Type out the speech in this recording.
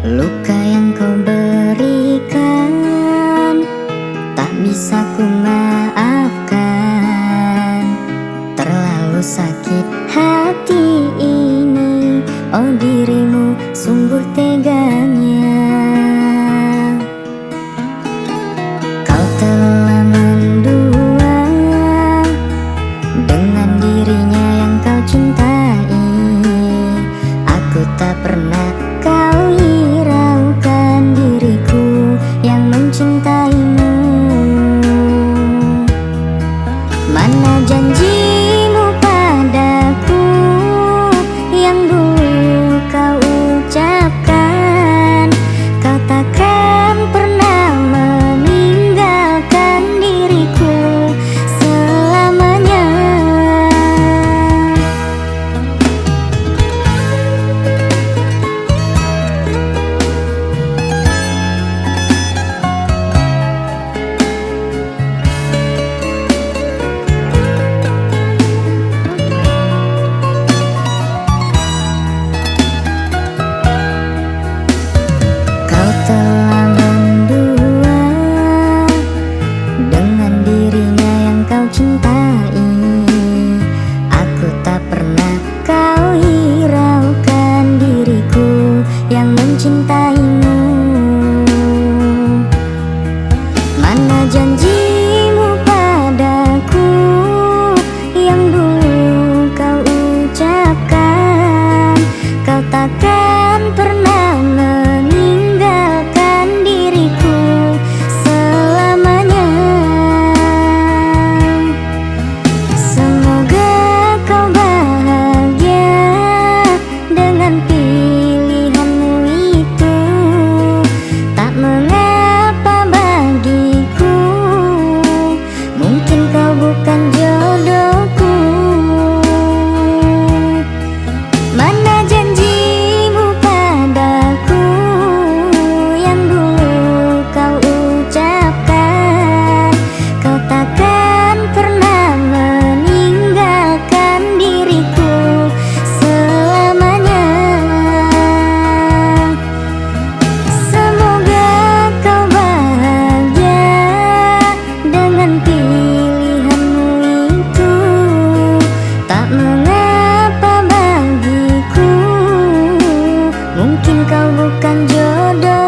Luka yang kau berikan tak bisa ku maafkan. Terlalu sakit hati ini, oh dirimu sungguh teganya. Kau telah mendua dengan dirinya yang kau cintai. Aku tak pernah kau hiraukan diriku yang mencintaimu. Mana janjimu padaku yang dulu kau ucapkan? Kau takkan pernah meninggalkan diriku selamanya. Telah mendua dengan dirinya yang kau cintai. Aku tak pernah kau hiraukan diriku yang mencintaimu. Mana janjimu padaku yang dulu kau ucapkan? Kau takkan pernah bukan jodohku. Mana janjimu padaku yang dulu kau ucapkan? Kau takkan pernah meninggalkan diriku selamanya. Semoga kau bahagia dengan mengapa bagiku, mungkin kau bukan jodoh.